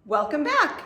Welcome back.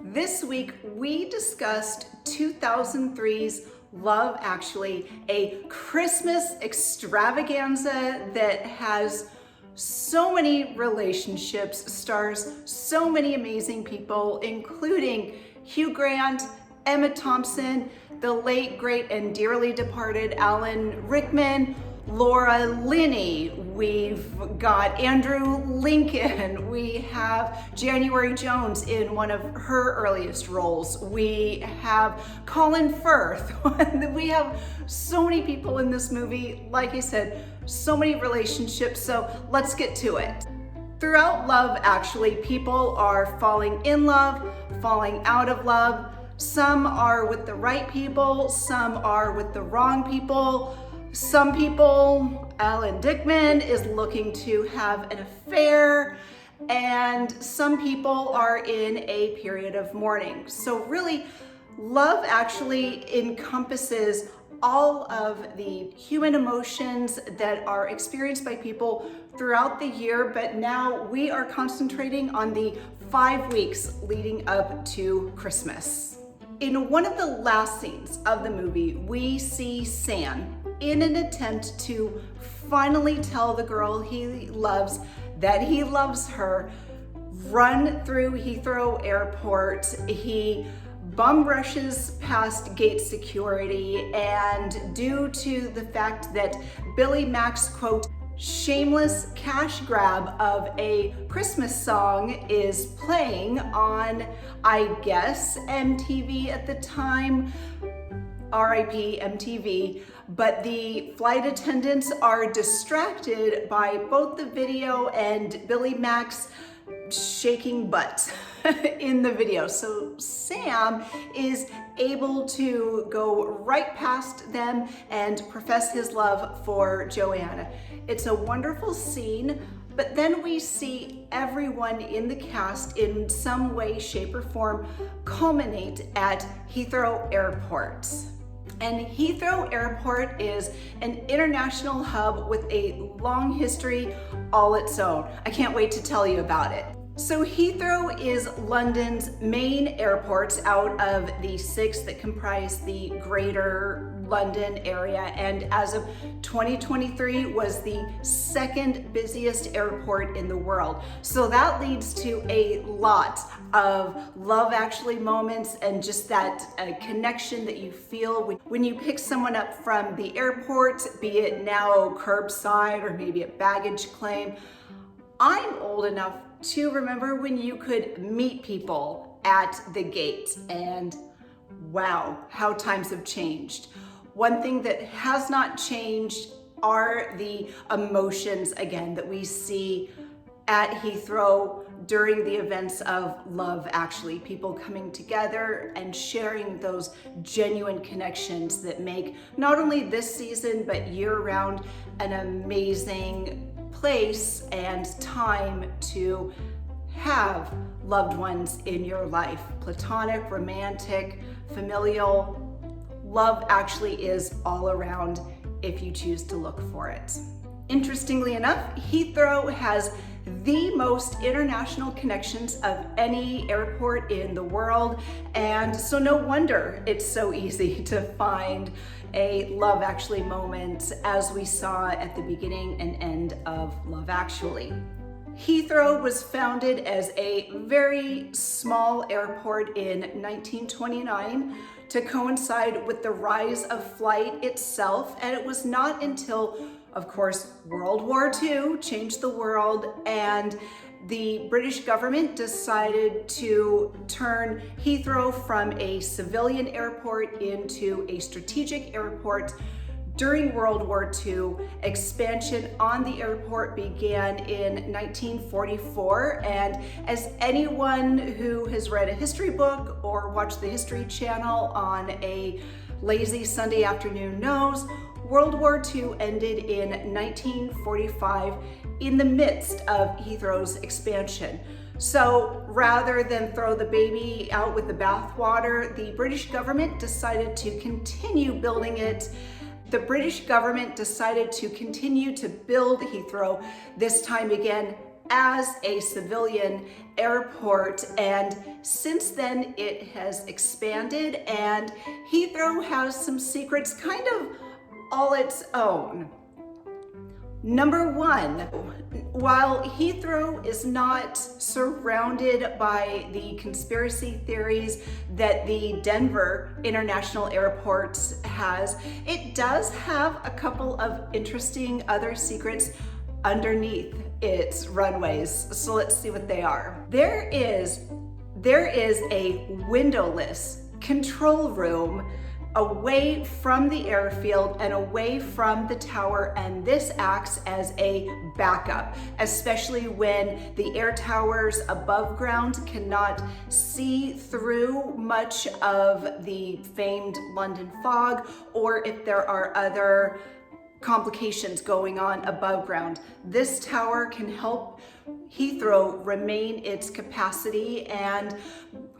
This week we discussed 2003's Love Actually, a Christmas extravaganza that has so many relationships, stars so many amazing people, including Hugh Grant, Emma Thompson, the late, great, and dearly departed Alan Rickman, Laura Linney, we've got Andrew Lincoln, we have January Jones in one of her earliest roles, we have Colin Firth, we have so many people in this movie, like I said, so many relationships, so let's get to it. Throughout Love Actually, people are falling in love, falling out of love. Some are with the right people, some are with the wrong people. Some people, Alan Rickman is looking to have an affair, and some people are in a period of mourning. So really, Love Actually encompasses all of the human emotions that are experienced by people throughout the year, but now we are concentrating on the 5 weeks leading up to Christmas. In one of the last scenes of the movie, we see Sam, in an attempt to finally tell the girl he loves that he loves her, run through Heathrow Airport. He bum rushes past gate security, and due to the fact that Billy Mack's, quote, shameless cash grab of a Christmas song is playing on, I guess, MTV at the time, RIP MTV, but the flight attendants are distracted by both the video and Billy Mack's shaking butt in the video. So Sam is able to go right past them and profess his love for Joanna. It's a wonderful scene, but then we see everyone in the cast in some way, shape, or form culminate at Heathrow Airport. And Heathrow Airport is an international hub with a long history all its own. I can't wait to tell you about it. So Heathrow is London's main airport out of the 6 that comprise the greater London area, and as of 2023 was the 2nd busiest airport in the world. So that leads to a lot of Love Actually moments and just that connection that you feel when you pick someone up from the airport, be it now curbside or maybe a baggage claim. I'm old enough to remember when you could meet people at the gate, and wow, how times have changed. One thing that has not changed are the emotions, again, that we see at Heathrow during the events of Love Actually, people coming together and sharing those genuine connections that make not only this season, but year-round an amazing place and time to have loved ones in your life. Platonic, romantic, familial. Love Actually is all around if you choose to look for it. Interestingly enough, Heathrow has the most international connections of any airport in the world, and so no wonder it's so easy to find a Love Actually moment, as we saw at the beginning and end of Love Actually. Heathrow was founded as a very small airport in 1929 to coincide with the rise of flight itself, and it was not until, of course, World War II changed the world, and the British government decided to turn Heathrow from a civilian airport into a strategic airport. During World War II, expansion on the airport began in 1944, and as anyone who has read a history book or watched the History Channel on a lazy Sunday afternoon knows, World War II ended in 1945 in the midst of Heathrow's expansion. So rather than throw the baby out with the bathwater, the British government decided to continue building it. The British government decided to continue to build Heathrow, this time again as a civilian airport, and since then it has expanded, and Heathrow has some secrets kind of all its own. Number one, while Heathrow is not surrounded by the conspiracy theories that the Denver International Airport has, it does have a couple of interesting other secrets underneath its runways. So let's see what they are. There is a windowless control room away from the airfield and away from the tower, and this acts as a backup, especially when the air towers above ground cannot see through much of the famed London fog, or if there are other complications going on above ground. This tower can help Heathrow remain its capacity, and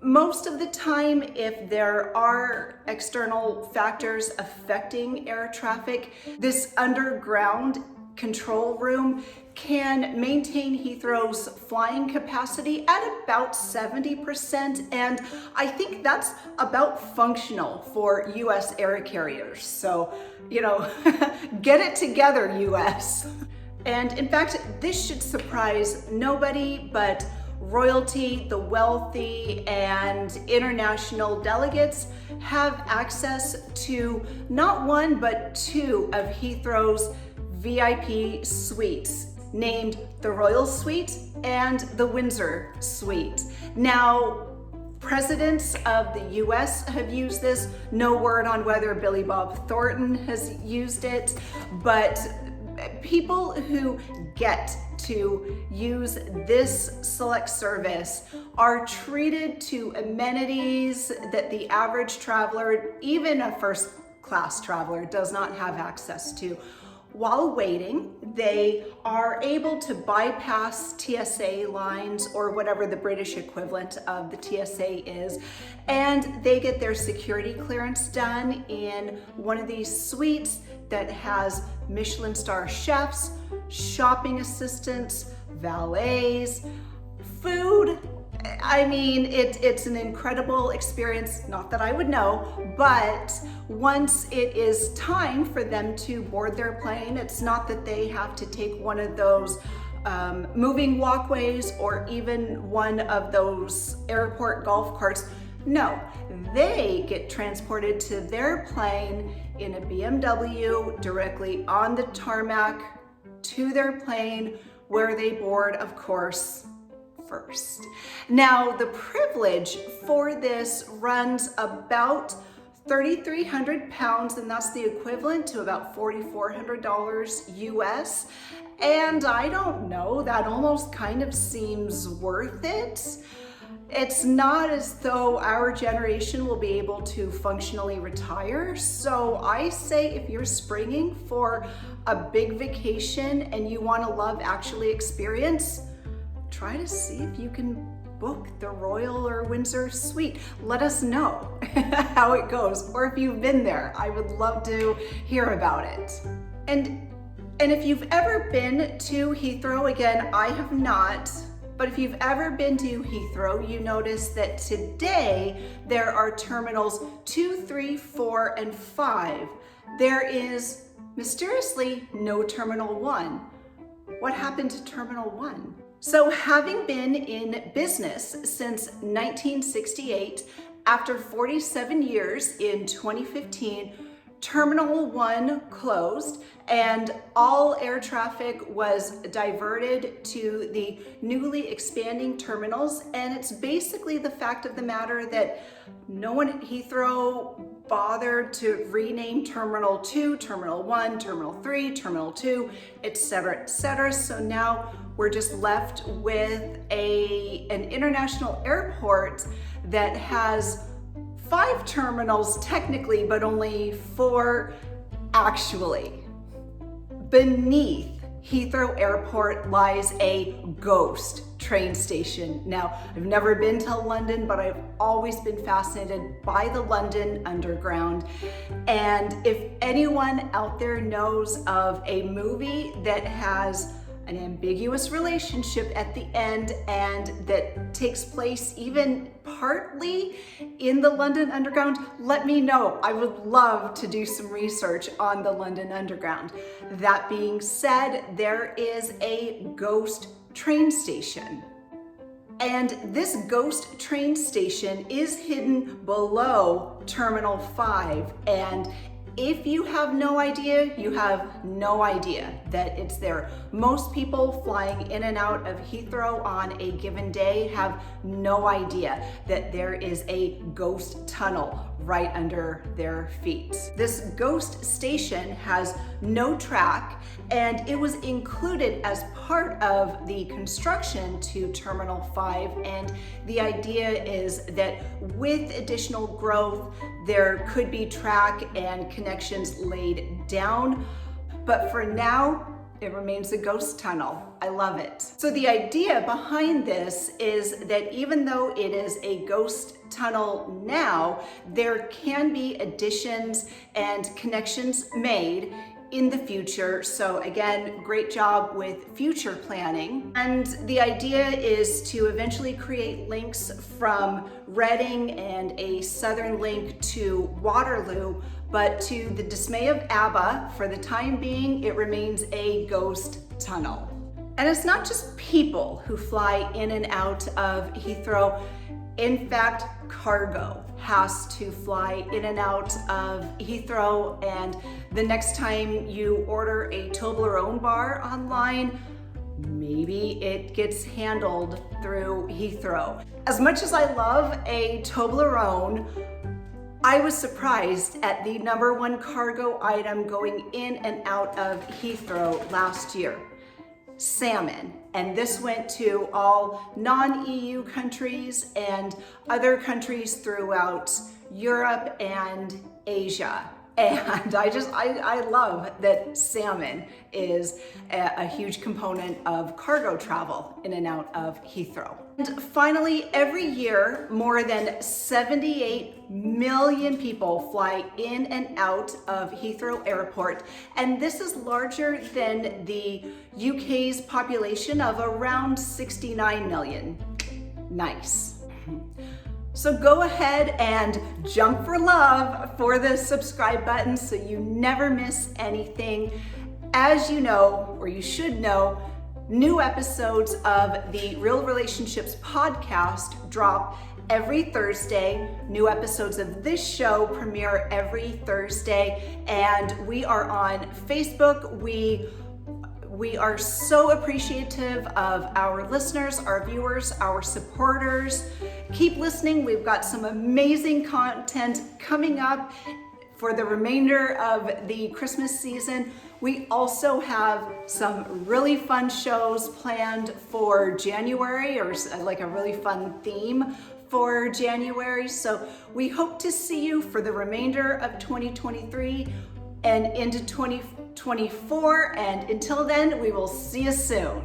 most of the time, if there are external factors affecting air traffic, this underground control room can maintain Heathrow's flying capacity at about 70%, and I think that's about functional for US air carriers. So, get it together, US. And in fact, this should surprise nobody, but royalty, the wealthy, and international delegates have access to not one, but two of Heathrow's VIP suites, named the Royal Suite and the Windsor Suite. Now, presidents of the US have used this. No word on whether Billy Bob Thornton has used it, but people who get to use this select service are treated to amenities that the average traveler, even a first class traveler, does not have access to. While waiting, they are able to bypass TSA lines, or whatever the British equivalent of the TSA is, and they get their security clearance done in one of these suites that has Michelin star chefs, shopping assistants, valets, food. I mean, it's an incredible experience, not that I would know, but once it is time for them to board their plane, it's not that they have to take one of those moving walkways or even one of those airport golf carts. No, they get transported to their plane in a BMW directly on the tarmac to their plane, where they board, of course, first. Now, the privilege for this runs about 3,300 pounds, and that's the equivalent to about $4,400 US. And I don't know, that almost kind of seems worth it. It's not as though our generation will be able to functionally retire. So I say, if you're springing for a big vacation and you want a Love Actually experience, try to see if you can book the Royal or Windsor Suite. Let us know how it goes, or if you've been there. I would love to hear about it. And if you've ever been to Heathrow, again, I have not, but if you've ever been to Heathrow, you notice that today there are terminals 2, 3, 4, and 5. There is mysteriously no Terminal 1. What happened to Terminal 1? So, having been in business since 1968, after 47 years in 2015, Terminal 1 closed and all air traffic was diverted to the newly expanding terminals. And it's basically the fact of the matter that no one at Heathrow bothered to rename Terminal 2, Terminal 1, Terminal 3, Terminal 2, etc., etc. So now we're just left with an international airport that has 5 terminals technically, but only 4 actually. Beneath Heathrow Airport lies a ghost train station. Now, I've never been to London, but I've always been fascinated by the London Underground. And if anyone out there knows of a movie that has an ambiguous relationship at the end, and that takes place even partly in the London Underground, let me know. I would love to do some research on the London Underground. That being said, there is a ghost train station. And this ghost train station is hidden below Terminal 5. And if you have no idea, you have no idea that it's there. Most people flying in and out of Heathrow on a given day have no idea that there is a ghost tunnel right under their feet. This ghost station has no track, and it was included as part of the construction to Terminal 5. And the idea is that with additional growth, there could be track and connections laid down. But for now, it remains a ghost tunnel. I love it. So the idea behind this is that even though it is a ghost tunnel now, there can be additions and connections made in the future. So again, great job with future planning. And the idea is to eventually create links from Reading and a southern link to Waterloo, but to the dismay of ABBA, for the time being, it remains a ghost tunnel. And it's not just people who fly in and out of Heathrow. In fact, cargo has to fly in and out of Heathrow, and the next time you order a Toblerone bar online, maybe it gets handled through Heathrow. As much as I love a Toblerone, I was surprised at the #1 cargo item going in and out of Heathrow last year: salmon. And this went to all non-EU countries and other countries throughout Europe and Asia. And I love that salmon is a huge component of cargo travel in and out of Heathrow. And finally, every year, more than 78 million people fly in and out of Heathrow Airport. And this is larger than the UK's population of around 69 million. Nice. So go ahead and jump for love for the subscribe button so you never miss anything. As you know, or you should know, new episodes of the Real Relationships podcast drop every Thursday. New episodes of this show premiere every Thursday, and we are on Facebook. We are so appreciative of our listeners, our viewers, our supporters. Keep listening. We've got some amazing content coming up for the remainder of the Christmas season. We also have some really fun shows planned for January, or like a really fun theme for January. So we hope to see you for the remainder of 2023 and into 2024. And until then, we will see you soon.